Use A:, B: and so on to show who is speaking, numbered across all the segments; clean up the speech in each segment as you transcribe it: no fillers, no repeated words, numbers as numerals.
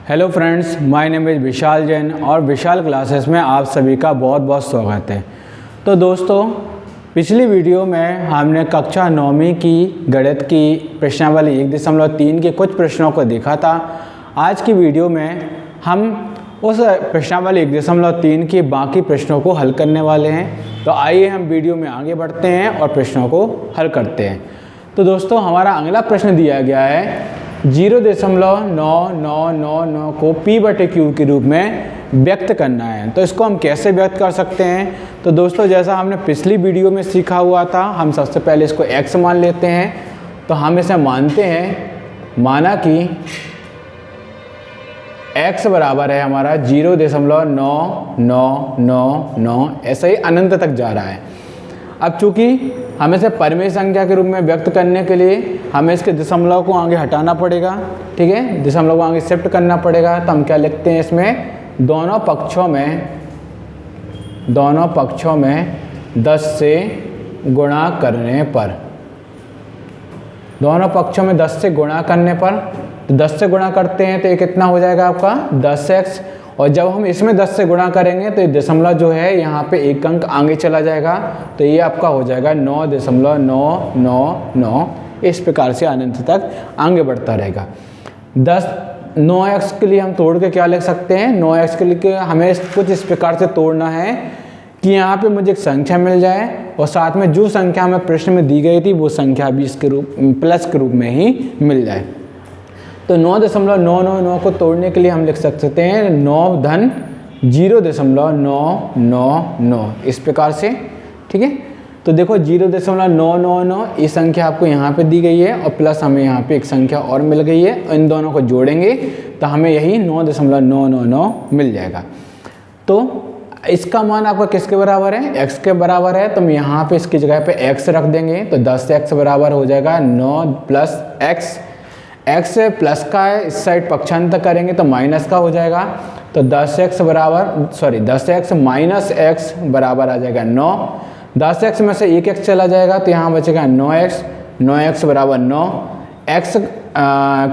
A: Hello friends, my name is Vishal Jain और Vishal classes में आप सभी का बहुत बहुत स्वागत है। तो दोस्तों, पिछली वीडियो में हमने कक्षा 9वीं की गणित की प्रश्नावली 1.3 के कुछ प्रश्नों को देखा था। आज की वीडियो में हम उस प्रश्नावली 1.3 के बाकी प्रश्नों को हल करने वाले हैं। तो आइए हम वीडियो में आगे बढ़ते हैं और प्रश्नों को हल करते हैं। तो दोस्तों, हमारा अगला प्रश्न दिया गया है 0.9999 को P/Q के रूप में व्यक्त करना है। तो इसको हम कैसे व्यक्त कर सकते हैं? तो दोस्तों, जैसा हमने पिछली वीडियो में सीखा हुआ था, हम सबसे पहले इसको x मान लेते हैं। तो हम इसे मानते हैं, माना कि x बराबर है हमारा 0.9999, ऐसे ही अनंत तक जा रहा है। अब चूंकि हमें इसे परिमेय संख्या के रूप में व्यक्त करने के लिए हमें इसके दशमलव को आगे हटाना पड़ेगा, ठीक है, दशमलव को आगे शिफ्ट करना पड़ेगा। तो हम क्या लिखते हैं इसमें, दोनों पक्षों में 10 से गुणा करने पर, दोनों पक्षों में 10 से गुणा करने पर, तो 10 से गुणा करते हैं तो ये कितना हो जाएगा आपका 10x। और जब हम इसमें 10 से गुणा करेंगे तो ये दशमलव जो है यहाँ पे एक अंक आगे चला जाएगा, तो ये आपका हो जाएगा 9.999। इस प्रकार से अनंत तक आगे बढ़ता रहेगा। 9x के लिए हम तोड़ के क्या लिख सकते हैं, 9x के लिए हमें कुछ इस प्रकार से तोड़ना है कि यहाँ पे मुझे एक संख्या मिल जाए और साथ में जो संख्या हमें प्रश्न में दी गई थी वो संख्या भी इसके रूप प्लस के रूप में ही मिल जाए। तो 9.999 को तोड़ने के लिए हम लिख सकते हैं 9 धन 0.999, इस प्रकार से, ठीक है। तो देखो 0.999 ये संख्या आपको यहाँ पे दी गई है और प्लस हमें यहाँ पे एक संख्या और मिल गई है। इन दोनों को जोड़ेंगे तो हमें यही 9.999 मिल जाएगा। तो इसका मान आपका किसके बराबर है, x के बराबर है। तो हम यहाँ पे इसकी जगह पे x रख देंगे, तो 10x बराबर हो जाएगा 9 + x। x प्लस का है, इस साइड पक्षांतर करेंगे तो माइनस का हो जाएगा। तो 10x माइनस x बराबर आ जाएगा 9। 10x में से एक x चला जाएगा तो यहाँ बचेगा 9x बराबर 9। x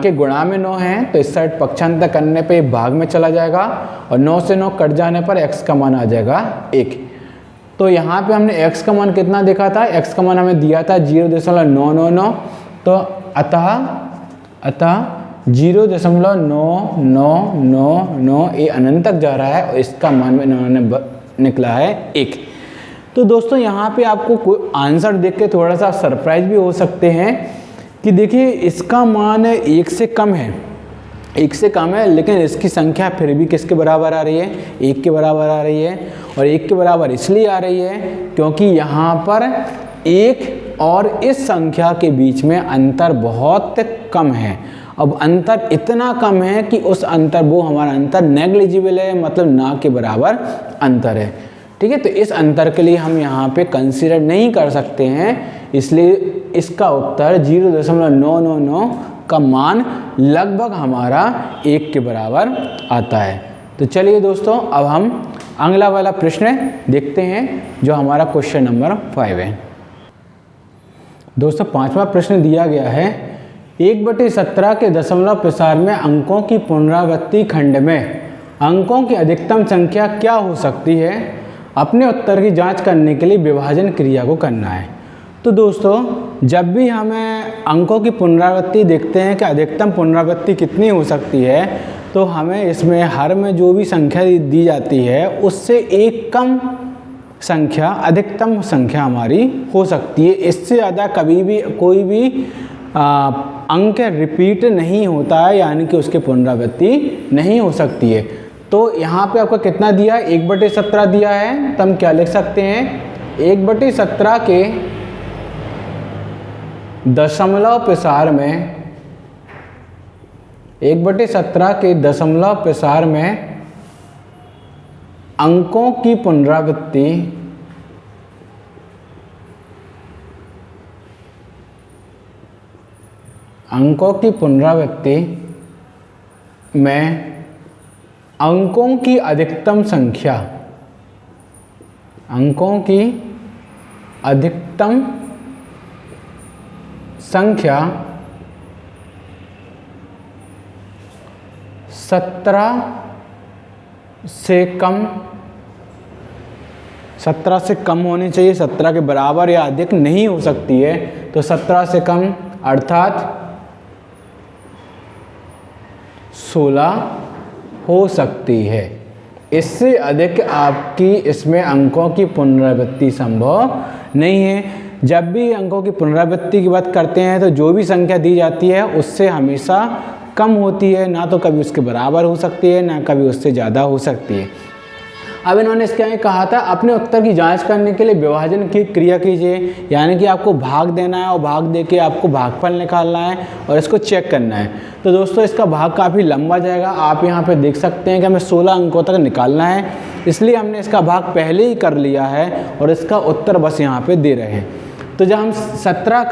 A: के गुणा में 9 है तो इस साइड पक्षांतर करने पे भाग में चला जाएगा और 9 से 9 कट जाने पर x का मान आ जाएगा 1। तो यहाँ पे हमने x का मान कितना देखा था, x का मान हमें दिया था 0.999। तो अतः 0.9999 ये अनंत तक जा रहा है और इसका मान इन्होंने निकला है 1। तो दोस्तों, यहाँ पे आपको कोई आंसर देख के थोड़ा सा सरप्राइज भी हो सकते हैं कि देखिए इसका मान 1 से कम है, 1 से कम है, लेकिन इसकी संख्या फिर भी किसके बराबर आ रही है, 1 के बराबर आ रही है। और 1 के बराबर इसलिए आ रही है क्योंकि यहाँ पर 1 और इस संख्या के बीच में अंतर बहुत कम है। अब अंतर इतना कम है कि उस अंतर वो हमारा अंतर नेग्लिजिबल है, मतलब ना के बराबर अंतर है, ठीक है। तो इस अंतर के लिए हम यहाँ पे कंसीडर नहीं कर सकते हैं, इसलिए इसका उत्तर 0.999 का मान लगभग हमारा 1 के बराबर आता है। तो चलिए दोस्तों, अब हम अगला वाला प्रश्न देखते हैं जो हमारा क्वेश्चन नंबर 5 है। दोस्तों, 5वां प्रश्न दिया गया है 1/17 के दशमलव प्रसार में अंकों की पुनरावृत्ति खंड में अंकों की अधिकतम संख्या क्या हो सकती है। अपने उत्तर की जांच करने के लिए विभाजन क्रिया को करना है। तो दोस्तों, जब भी हमें अंकों की पुनरावृत्ति देखते हैं कि अधिकतम पुनरावृत्ति कितनी हो सकती है, तो हमें इसमें हर में जो भी संख्या दी जाती है उससे एक कम संख्या अधिकतम संख्या हमारी हो सकती है। इससे ज़्यादा कभी भी कोई भी अंक रिपीट नहीं होता है, यानी कि उसकी पुनरावृत्ति नहीं हो सकती है। तो यहाँ पे आपका कितना दिया है, 1/17 दिया है। तो हम क्या लिख सकते हैं, 1/17 के दशमलव प्रसार में, 1/17 के दशमलव प्रसार में अंकों की पुनरावृत्ति में अंकों की अधिकतम संख्या 17 से कम होनी चाहिए, 17 के बराबर या अधिक नहीं हो सकती है। तो 17 से कम अर्थात 16 हो सकती है। इससे अधिक आपकी इसमें अंकों की पुनरावृत्ति संभव नहीं है। जब भी अंकों की पुनरावृत्ति की बात करते हैं तो जो भी संख्या दी जाती है उससे हमेशा कम होती है, ना तो कभी उसके बराबर हो सकती है, ना कभी उससे ज़्यादा हो सकती है। अब इन्होंने इसके आगे कहा था अपने उत्तर की जांच करने के लिए विभाजन की क्रिया कीजिए, यानी कि आपको भाग देना है और भाग दे के आपको भागफल निकालना है और इसको चेक करना है। तो दोस्तों इसका भाग काफ़ी लंबा जाएगा, आप यहाँ पे देख सकते हैं कि हमें 16 अंकों तक निकालना है, इसलिए हमने इसका भाग पहले ही कर लिया है और इसका उत्तर बस यहाँ पर दे रहे हैं। तो जब हम 17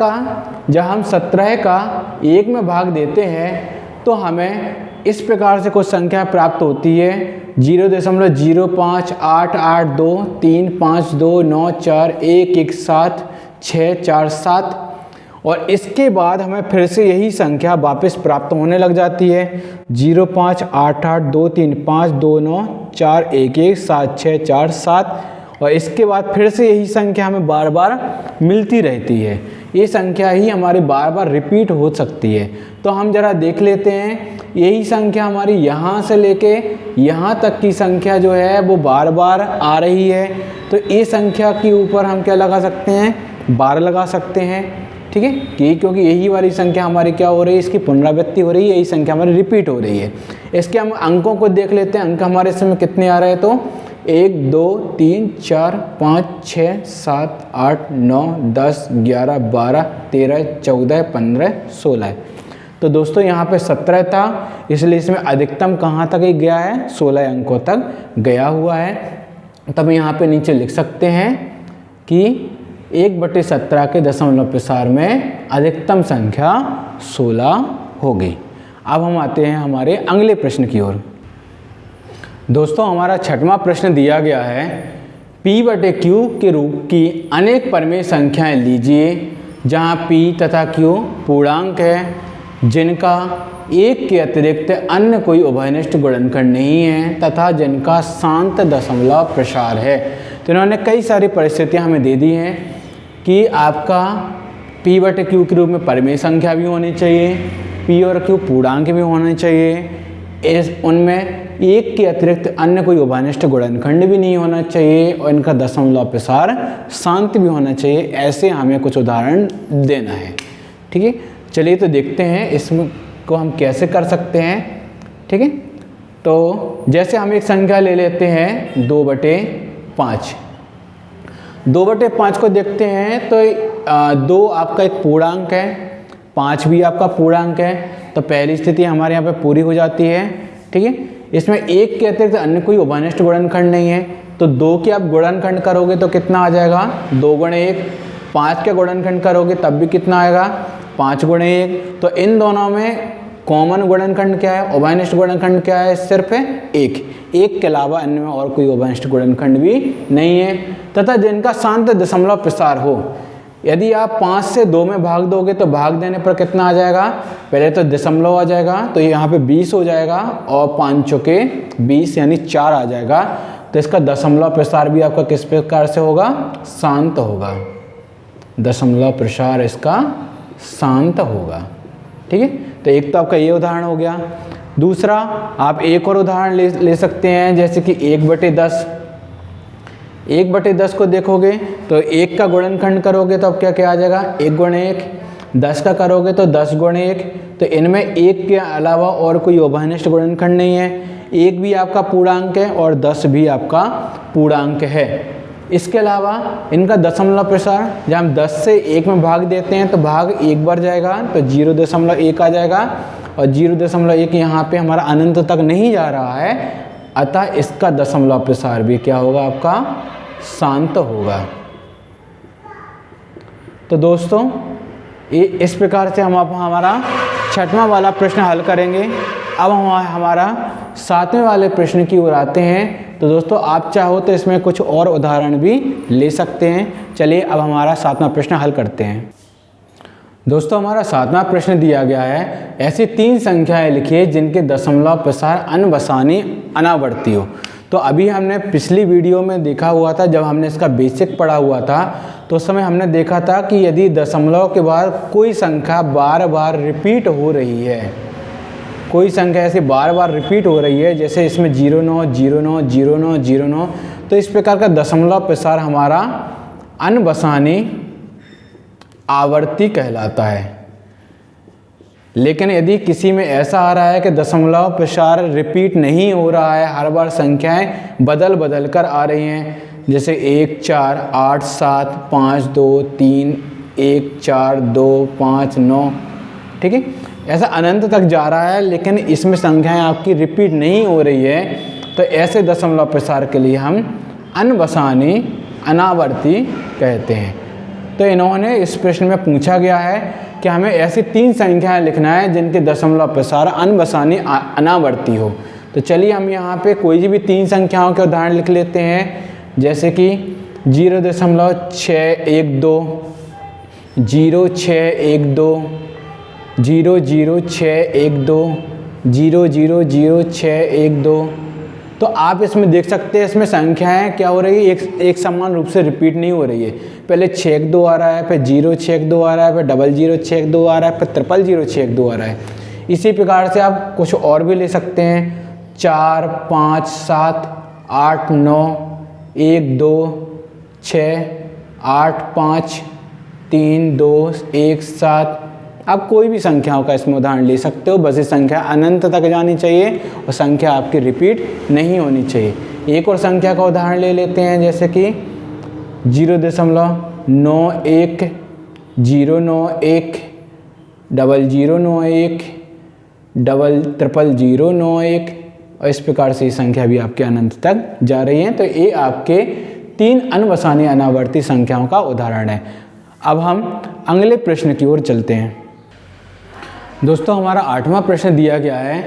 A: का 1 में भाग देते हैं तो हमें इस प्रकार से कुछ संख्या प्राप्त होती है 0.88235294117 और इसके बाद हमें फिर से यही संख्या वापस प्राप्त होने लग जाती है 0.88235294117647 और इसके बाद फिर से यही संख्या हमें बार बार मिलती रहती है। ये संख्या ही हमारी बार बार रिपीट हो सकती है। तो हम जरा देख लेते हैं, यही संख्या हमारी यहाँ से लेके यहाँ तक की संख्या जो है वो बार बार आ रही है। तो ये संख्या के ऊपर हम क्या लगा सकते हैं, 12 लगा सकते हैं, ठीक है, क्योंकि यही वाली संख्या हमारी क्या हो रही है, इसकी पुनरावृत्ति हो रही है, यही संख्या हमारी रिपीट हो रही है। इसके हम अंकों को देख लेते हैं, अंक हमारे इसमें कितने आ रहे हैं, तो 1 2 3 4 5 6 7 8 9 10 11 12 13 14 15 16 है। तो दोस्तों यहाँ पे 17 था, इसलिए इसमें अधिकतम कहाँ तक ही गया है, 16 अंकों तक गया हुआ है। तब यहाँ पे नीचे लिख सकते हैं कि 1/17 के दशमलव प्रसार में अधिकतम संख्या 16 होगी। अब हम आते हैं हमारे अगले प्रश्न की ओर। दोस्तों हमारा 6वां प्रश्न दिया गया है, P/Q के रूप की अनेक परमेय संख्याएं लीजिए जहां P तथा Q पूर्णांक है जिनका 1 के अतिरिक्त अन्य कोई उभयनिष्ठ गुणनखंड नहीं है तथा जिनका शांत दशमलव प्रसार है। तो इन्होंने कई सारी परिस्थितियां हमें दे दी हैं कि आपका P/Q के रूप में परमेय संख्या भी होनी चाहिए, P और Q पूर्णांक भी होने चाहिए, उनमें 1 के अतिरिक्त अन्य कोई उभयनिष्ठ गुणनखंड भी नहीं होना चाहिए और इनका दशमलव प्रसार शांत भी होना चाहिए। ऐसे हमें कुछ उदाहरण देना है, ठीक है। चलिए तो देखते हैं इसमें को हम कैसे कर सकते हैं, ठीक है। तो जैसे हम एक संख्या ले लेते हैं 2/5। 2/5 को देखते हैं तो 2 आपका एक पूर्णांक है, 5 भी आपका पूर्णांक है। तो पहली स्थिति हमारे यहाँ पे पूरी हो जाती है, ठीक है। इसमें 1 के अतिरिक्त अन्य कोई उभयनिष्ठ गुणनखंड नहीं है। तो 2 के आप गुणनखंड करोगे तो कितना आ जाएगा, 2 × 1। 5 के गुणनखंड करोगे तब भी कितना आएगा, 5 × 1। तो इन दोनों में कॉमन गुणनखंड क्या है, उभयनिष्ठ गुणनखंड क्या है, सिर्फ 1 के अलावा अन्य में और कोई उभयनिष्ठ गुणनखंड भी नहीं है तथा जिनका शांत दशमलव प्रसार हो। यदि आप 5 से 2 में भाग दोगे तो भाग देने पर कितना आ जाएगा, पहले तो दशमलव आ जाएगा, तो यहाँ पे 20 हो जाएगा और 5 चौके 20 यानी 4 आ जाएगा। तो इसका दशमलव प्रसार भी आपका किस प्रकार से होगा, शांत होगा, दशमलव प्रसार इसका शांत होगा, ठीक है। तो एक तो आपका ये उदाहरण हो गया। दूसरा आप एक और उदाहरण ले सकते हैं, जैसे कि 1/10। 1/10 को देखोगे तो 1 का गुणनखंड करोगे तो अब क्या क्या आ जाएगा, 1 × 1। 10 का करोगे तो 10 × 1। तो इनमें 1 के अलावा और कोई उभयनिष्ठ गुणनखंड नहीं है। 1 भी आपका पूर्णांक है और 10 भी आपका पूर्णांक है। इसके अलावा इनका दशमलव प्रसार, जब हम 10 से 1 में भाग देते हैं तो भाग 1 बार जाएगा तो 0.1 आ जाएगा और 0.1 यहाँ पे हमारा अनंत तक नहीं जा रहा है, अतः इसका दशमलव प्रसार भी क्या होगा, आपका शांत होगा। तो दोस्तों इस प्रकार से हम हमारा 6वां वाला प्रश्न हल करेंगे। अब हम हमारा 7वें वाले प्रश्न की ओर आते हैं। तो दोस्तों आप चाहो तो इसमें कुछ और उदाहरण भी ले सकते हैं। चलिए अब हमारा 7वां प्रश्न हल करते हैं। दोस्तों हमारा 7वां प्रश्न दिया गया है, ऐसी 3 संख्याएं लिखिए जिनके दशमलव प्रसार अनबसानी अनावर्ती हो। तो अभी हमने पिछली वीडियो में देखा हुआ था, जब हमने इसका बेसिक पढ़ा हुआ था तो उस समय हमने देखा था कि यदि दशमलव के बाद कोई संख्या बार बार रिपीट हो रही है, कोई संख्या ऐसे बार बार रिपीट हो रही है, जैसे इसमें 09 09 09 09, तो इस प्रकार का दशमलव प्रसार हमारा अनबसानी आवर्ती कहलाता है। लेकिन यदि किसी में ऐसा आ रहा है कि दशमलव प्रसार रिपीट नहीं हो रहा है, हर बार संख्याएं बदल बदल कर आ रही हैं, जैसे 1 4 8 7 5 2 3 1 4 2 5 9, ठीक है, ऐसा अनंत तक जा रहा है, लेकिन इसमें संख्याएं आपकी रिपीट नहीं हो रही है, तो ऐसे दशमलव प्रसार के लिए हम अनबसानी अनावर्ती कहते हैं। तो इन्होंने इस प्रश्न में पूछा गया है कि हमें ऐसी 3 संख्याएं लिखना है जिनके दशमलव प्रसार अनबसानी अनावर्ती हो। तो चलिए हम यहाँ पे कोई भी 3 संख्याओं के उदाहरण लिख लेते हैं, जैसे कि 0.612 0612 00612 0000612। तो आप इसमें देख सकते हैं, इसमें संख्याएं क्या हो रही है, एक समान रूप से रिपीट नहीं हो रही है। पहले 612 आ रहा है, फिर 062 आ रहा है, फिर 0062 आ रहा है, फिर 0062 आ रहा है। इसी प्रकार से आप कुछ और भी ले सकते हैं, 4 5 7 8 9 1 2 6 8 5 3 2 1 7। आप कोई भी संख्याओं का इसमें उदाहरण ले सकते हो, बस ये संख्या अनंत तक जानी चाहिए और संख्या आपकी रिपीट नहीं होनी चाहिए। एक और संख्या का उदाहरण ले लेते हैं, जैसे कि 0.91 091 0091 000091, और इस प्रकार से ये संख्या भी आपके अनंत तक जा रही है। तो ये आपके 3 अनबसानी अनावर्ती संख्याओं का उदाहरण है। अब हम अगले प्रश्न की ओर चलते हैं। दोस्तों हमारा 8वां प्रश्न दिया गया है,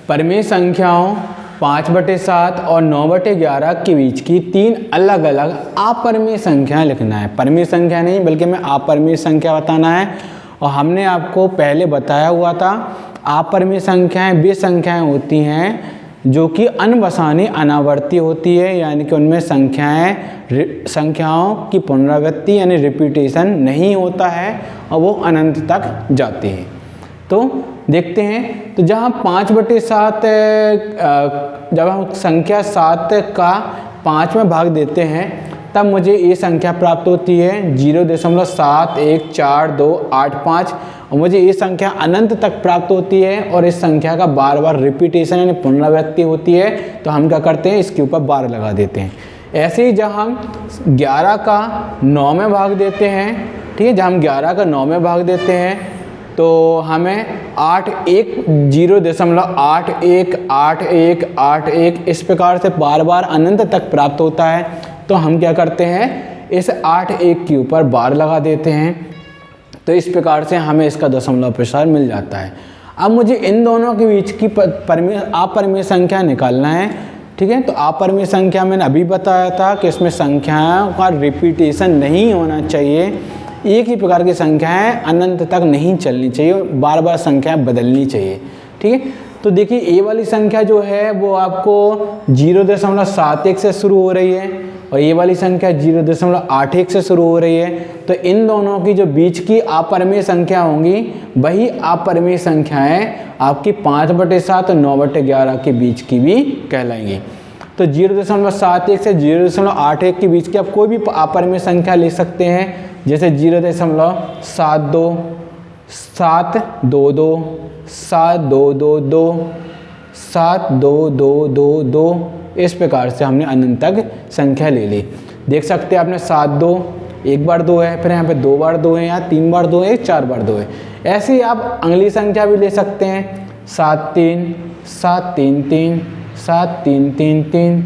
A: परिमेय संख्याओं 5/7 और 9/11 के बीच की 3 अलग अलग अपरिमेय संख्याएं लिखना है। परिमेय संख्या नहीं बल्कि मैं अपरिमेय संख्या बताना है। और हमने आपको पहले बताया हुआ था, अपरिमेय संख्याएं वे संख्याएं होती हैं जो कि अनबसानी अनावर्ती होती है, यानी कि उनमें संख्याओं की पुनरावृत्ति यानी रिपीटेशन नहीं होता है और वो अनंत तक जाती है। तो देखते हैं, तो जहाँ 5/7 जब हम संख्या 7 का 5 में भाग देते हैं तब मुझे ये संख्या प्राप्त होती है 0.714285, और मुझे ये संख्या अनंत तक प्राप्त होती है और इस संख्या का बार बार रिपीटेशन यानी पुनरावृत्ति होती है। तो हम क्या करते हैं, इसके ऊपर बार लगा देते हैं। ऐसे ही जब हम 11 का 9 में भाग देते हैं, ठीक है, जब हम 11 का 9 में भाग देते हैं तो हमें 0.818181 इस प्रकार से बार बार अनंत तक प्राप्त होता है। तो हम क्या करते हैं, इस 81 के ऊपर बार लगा देते हैं। तो इस प्रकार से हमें इसका दशमलव प्रसार मिल जाता है। अब मुझे इन दोनों के बीच की अपरिमेय संख्या निकालना है, ठीक है। तो अपरिमेय संख्या मैंने अभी बताया था कि इसमें संख्याओं का रिपीटेशन नहीं होना चाहिए, एक ही प्रकार की संख्याएं अनंत तक नहीं चलनी चाहिए, बार बार संख्याएं बदलनी चाहिए, ठीक है। तो देखिए ये वाली संख्या जो है वो आपको 0.71 से शुरू हो रही है और ये वाली संख्या 0.81 से शुरू हो रही है। तो इन दोनों की जो बीच की अपरिमेय संख्या होंगी वही अपरिमेय संख्याएं आपकी 5/7 और 9/11 के बीच की भी कहलाएंगी। तो 0.71 से 0.81 के बीच की आप कोई भी अपरिमेय संख्या ले सकते हैं, जैसे 0.72 722 7222 72222, इस प्रकार से हमने अनंत तक संख्या ले ली। देख सकते हैं आपने 72 एक बार 2 है, फिर यहाँ पे 2 बार 2 है, यहाँ 3 बार 2 है, 4 बार 2 है। ऐसे ही आप अगली संख्या भी ले सकते हैं, 73 733 7333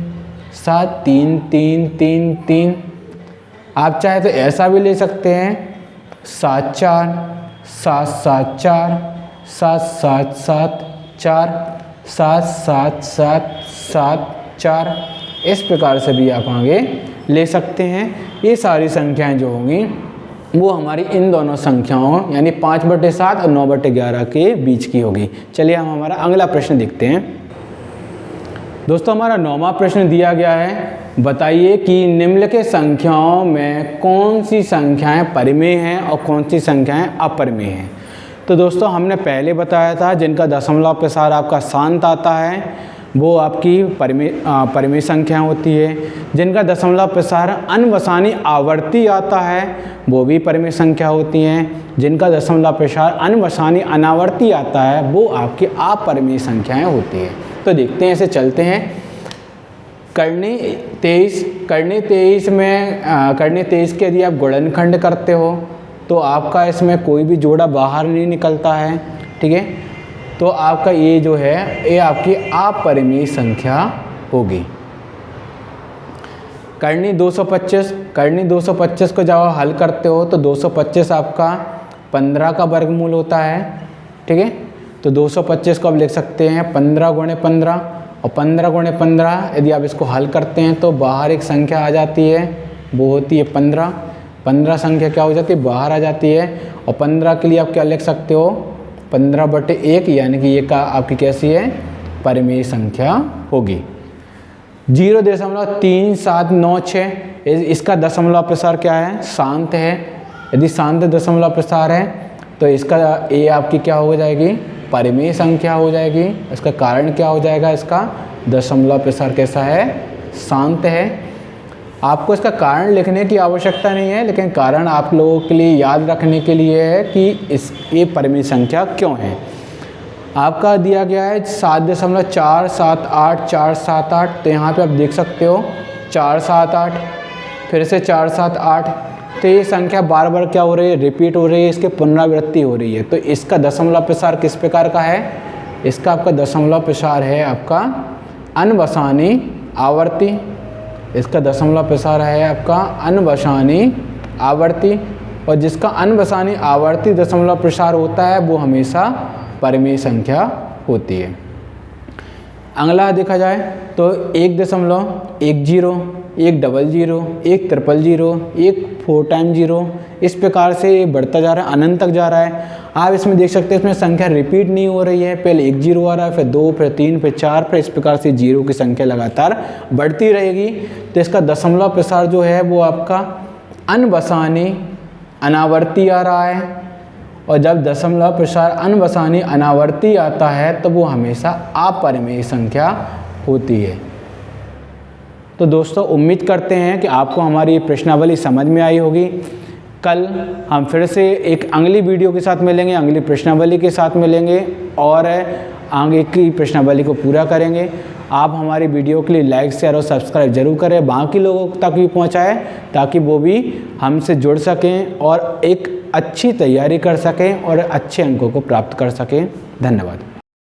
A: 73333। आप चाहे तो ऐसा भी ले सकते हैं 74 774 7774 77774, इस प्रकार से भी आप आगे ले सकते हैं। ये सारी संख्याएं जो होंगी वो हमारी इन दोनों संख्याओं यानी 5/7 और 9/11 के बीच की होगी। चलिए हम हमारा अगला प्रश्न देखते हैं। दोस्तों हमारा 9वां प्रश्न दिया गया है, बताइए कि निम्नलिखित संख्याओं में कौन सी संख्याएं परिमेय हैं और कौन सी संख्याएं अपरिमेय हैं। तो दोस्तों हमने पहले बताया था जिनका दशमलव प्रसार आपका शांत आता है वो आपकी परिमेय संख्या होती है, जिनका दशमलव प्रसार अनवसानी आवर्ती आता है वो भी परिमेय संख्या होती हैं, जिनका दशमलव प्रसार अनवसानी अनावर्ती आता है वो आपकी अपरिमेय संख्याएं होती हैं। तो देखते हैं, ऐसे चलते हैं। करनी 23 के यदि आप गुणनखंड करते हो तो आपका इसमें कोई भी जोड़ा बाहर नहीं निकलता है, ठीक है। तो आपका ये जो है ये आपकी अपरिमेय संख्या होगी। करनी 225 को जब आप हल करते हो तो 225 आपका 15 का वर्गमूल होता है, ठीक है। तो 225 को आप लिख सकते हैं 15 × 15 और 15 × 15 यदि आप इसको हल करते हैं तो बाहर एक संख्या आ जाती है, वो होती है 15 संख्या क्या हो जाती है, बाहर आ जाती है। और 15 के लिए आप क्या लिख सकते हो, 15/1 यानी कि ये का आपकी कैसी है, परिमेय संख्या होगी। 0.3796 इसका दशमलव प्रसार क्या है, शांत है। यदि शांत दशमलव प्रसार है तो इसका ये आपकी क्या हो जाएगी, परिमेय संख्या हो जाएगी। इसका कारण क्या हो जाएगा, इसका दशमलव प्रसार कैसा है, शांत है। आपको इसका कारण लिखने की आवश्यकता नहीं है, लेकिन कारण आप लोगों के लिए याद रखने के लिए है कि ये परिमेय संख्या क्यों है। आपका दिया गया है 7.478478। तो यहाँ पे आप देख सकते हो 478, फिर से 478। तो ये संख्या बार बार क्या हो रही है, रिपीट हो रही है, इसकी पुनरावृत्ति हो रही है। तो इसका दशमलव प्रसार किस प्रकार का है, इसका आपका दशमलव प्रसार है आपका अनवसानी आवर्ती। इसका दशमलव प्रसार है आपका अनवसानी आवर्ती, और जिसका अनवसानी आवर्ती दशमलव प्रसार होता है वो हमेशा परिमेय संख्या होती है। अगला देखा जाए तो 1.10, 100, 100, 4 टाइम 0, इस प्रकार से ये बढ़ता जा रहा है, अनंत तक जा रहा है। आप इसमें देख सकते हैं इसमें संख्या रिपीट नहीं हो रही है, पहले 1 0 आ रहा है, फिर 2, फिर 3, फिर 4, फिर इस प्रकार से 0 की संख्या लगातार बढ़ती रहेगी। तो इसका दशमलव प्रसार जो है वो आपका अनवसानी अनावर्ती आ रहा है, और जब दशमलव प्रसार अनवसानी अनावर्ती आता है तो वो हमेशा अपरिमेय संख्या होती है। तो दोस्तों उम्मीद करते हैं कि आपको हमारी ये प्रश्नावली समझ में आई होगी। कल हम फिर से एक अगली वीडियो के साथ मिलेंगे, अगली प्रश्नावली के साथ मिलेंगे और आगे की प्रश्नावली को पूरा करेंगे। आप हमारी वीडियो के लिए लाइक, शेयर और सब्सक्राइब जरूर करें, बाकी लोगों तक भी पहुंचाएं ताकि वो भी हमसे जुड़ सकें और एक अच्छी तैयारी कर सकें और अच्छे अंकों को प्राप्त कर सकें। धन्यवाद।